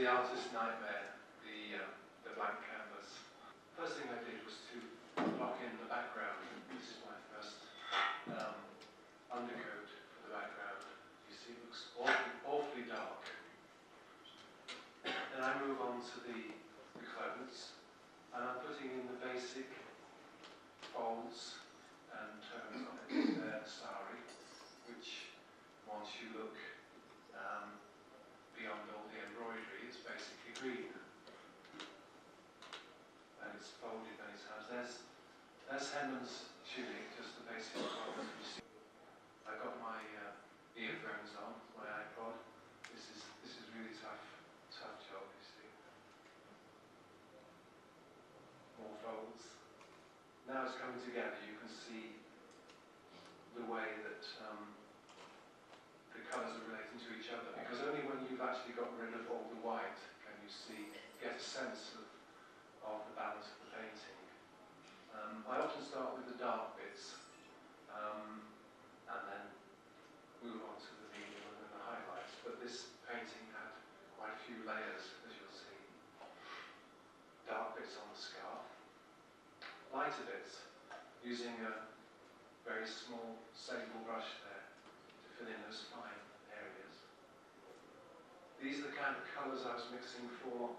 the artist's nightmare, the blank canvas. First thing I did was to lock in the background. This is my first undercoat for the background. You see it looks awfully dark. Then I move on to the clothes, and I'm putting in the basic folds and tones on it. The sari, which once you look beyond all the embroidery, it's basically green. And it's folded many times. There's Heman's tunic, just the basic clothes you see. I got my earphones on, my iPod. This is really tough job, you see. More folds. Now it's coming together. You can see the way that the colours are relating to each other, because only when you've actually got rid of all the white can you get a sense of the balance of the painting. I often start with the dark bits and then move on to the medium and then the highlights, but this painting had quite a few layers, as you'll see. Dark bits on the scarf, lighter bits, using a very small sable brush there to fill in those fine areas. These are the kind of colours I was mixing for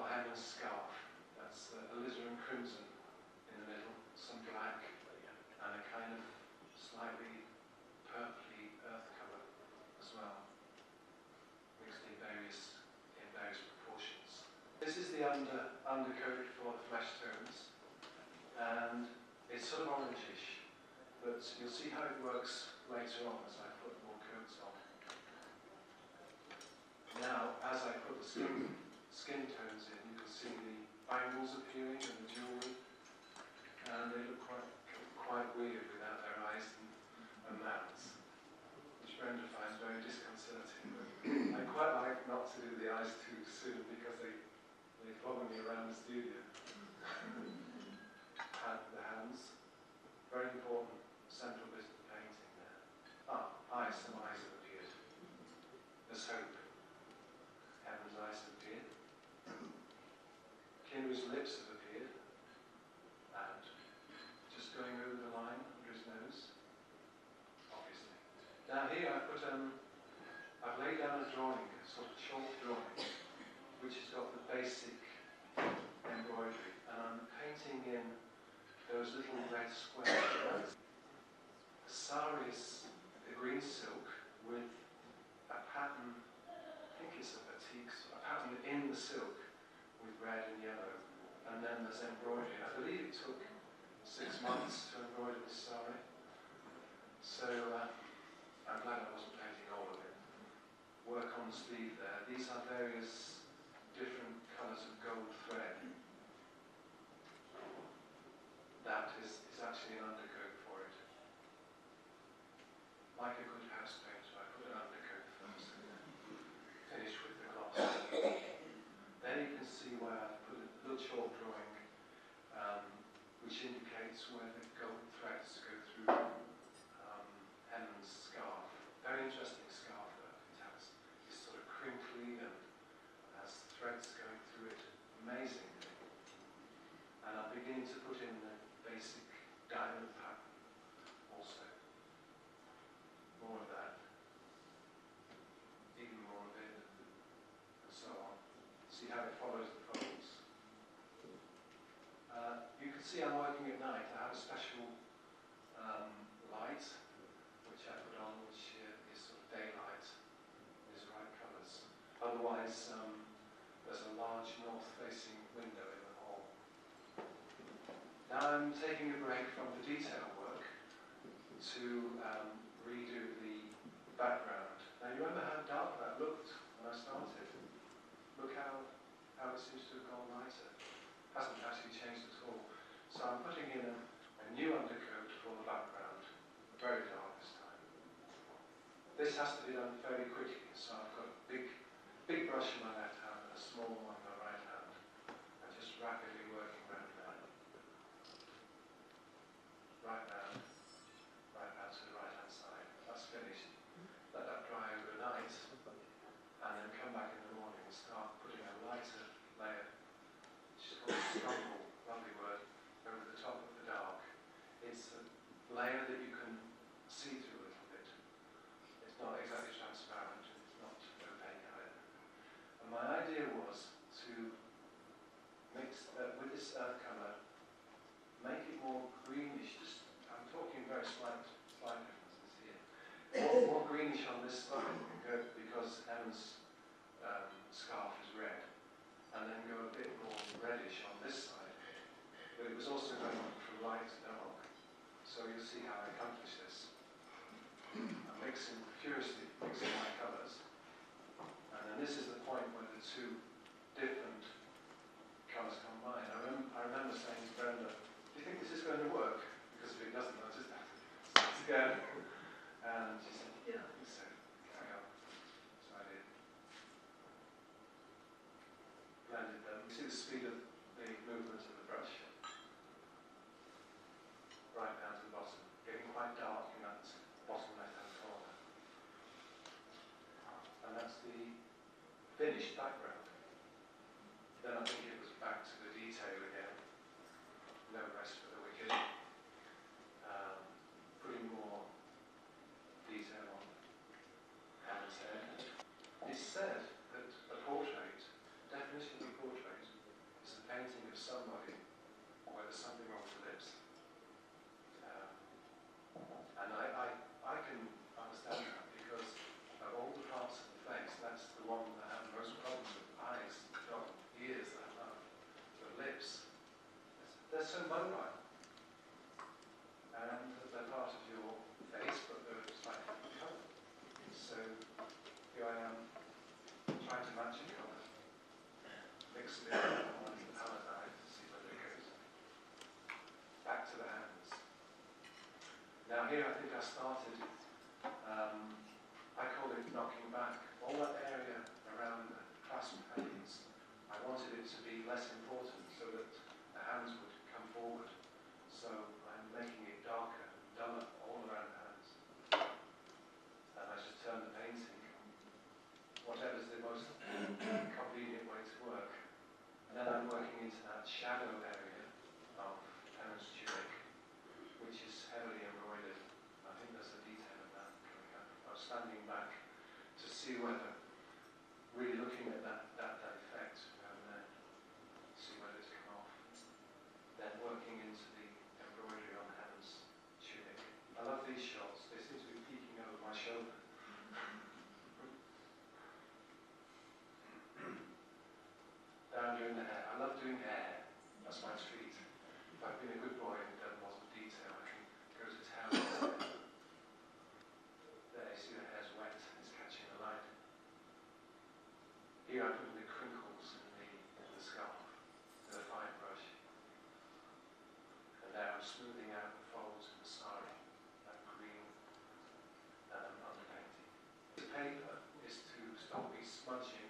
Heman's scarf. That's alizarin crimson in the middle, some black, and a kind of slightly purpley earth colour as well, mixed in various proportions. This is the undercoat for the flesh tones, and it's sort of orangish, but you'll see how it works later on as I put more coats on. Now, as I put the skin tones in, you can see the bangles appearing and the jewellery, and they look quite weird without their eyes and mouths, which Brenda finds very disconcerting. But I quite like not to do the eyes too soon because they follow me around the studio. The hands, very important central bit of the painting there. Some eyes have appeared. There's hope. Heman's eyes have appeared. Kinnary's lips have appeared. And just going over the line under his nose, obviously. Now here I've laid down a drawing, a sort of chalk drawing, which has got the basic embroidery, and I'm painting in those little red squares. The sari is the green silk with a pattern, I think it's a batik, a pattern in the silk with red and yellow, and then there's embroidery. I believe it took 6 months to embroider this sari, so I'm glad I wasn't painting all of it. Work on the sleeve there. These are various different colours of gold thread. That is actually an undercoat for it. Like a good house painter, I put an undercoat first and then finish with the gloss. Then you can see where I've put a little chalk drawing which indicates where the gold threads go through Heman's scarf. Very interesting scarf though. It's sort of crinkly and has threads going through it. Amazing. And I'm beginning to put in the basic diamond pattern also. More of that. Even more of it. And so on. See how it follows the folds. You can see I'm working at night. I have a special light which I put on, which is sort of daylight. These right colours. Otherwise, there's a large north-facing window in the hall. Now I'm taking a break from the detail work to redo the background. Now you remember how dark that looked when I started? Look how it seems to have gone lighter. Hasn't actually changed at all. So I'm putting in a new undercoat for the background, very dark this time. This has to be done fairly quickly, so I've got a big brush in my left hand and a small one in my right hand. I'm just rapidly working around that. Right round to the right hand side. That's finished. Let that dry overnight, and then come back in the morning and layer that you can see through a little bit. It's not exactly transparent, it's not opaque either. And my idea was to mix with this earth colour, make it more greenish. I'm talking very slight differences here. More greenish on this side because Heman's scarf is red, and then go a bit more reddish on this side. But it was also going from light to dark. So you'll see how I accomplish this. I'm furiously mixing my colours. And then this is the point where the two different colours combine. I remember saying to Brenda, do you think this is going to work? Because if it doesn't, I'll just have to start again. And she said, yeah, I think so. Carry on. So I did. Blended them. You see the speed of the movement of the brush? Right down to the bottom. Getting quite dark in that bottom left-hand corner. And that's the finished background. Then I think it was back to the detail again. No rest for the wicked. Putting more detail on Heman's head. It's said that a portrait, definition of a portrait, is a painting of somebody where there's something wrong with the lips. And I can understand that because of all the parts of the face, that's the one that I have the most problems with. Eyes, got ears that I love. The lips, they're so mobile. And they're part of your face, but they're slightly different colour. So here I am trying to match a colour. Mix it in on the palette knife to see where it goes. Back to the hands. Now here I think I started, I call it knocking back. All that area around the clasp hands, I wanted it to be less important so that the hands would come forward. So I'm making it darker, duller all around the hands. And I just turn the painting, whatever's the most convenient way to work. And then I'm working into that shadow area of Heman's tunic, which is heavily embroidered. I think there's a detail of that coming up. I was standing back to see whether, really looking at that effect around there, see whether it's come off. Then working into the embroidery on Heman's tunic. I love these shots. They seem to be peeking over my shoulder. Down doing the hair. I love doing hair. That's my treat. If I've been a good boy and done lots of detail, I can go to town. There, you see the hair's wet, it's catching the light. Here I'm putting the crinkles in the scarf with a fine brush. And there I'm smoothing out the folds in the sari, that green underpainting. The paper is to stop me smudging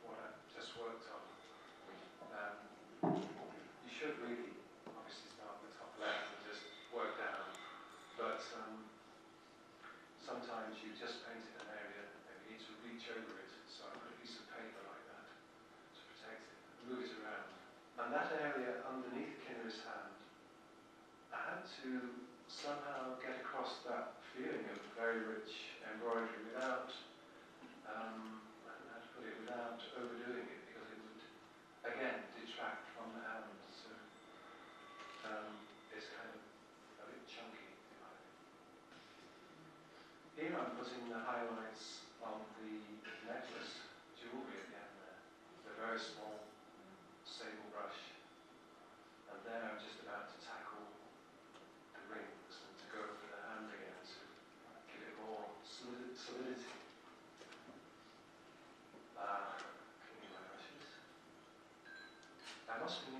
what I've just worked on. You should really, obviously, start at the top left and just work down. But sometimes you just painted an area and you need to reach over it. So I put a piece of paper like that to protect it, move it around. And that area underneath Kinnary's hand, I had to somehow get across that feeling of very rich embroidery without, I don't know how to put it, without overdoing it, because it would, again, detract from the hand. So it's kind of a bit chunky, if you like. Here I'm putting the highlights on the necklace, jewellery again there. The very small sable brush. And there I'm just about to tackle the rings and to go over the hand again to give it more solidity. Cleaning my brushes. I must be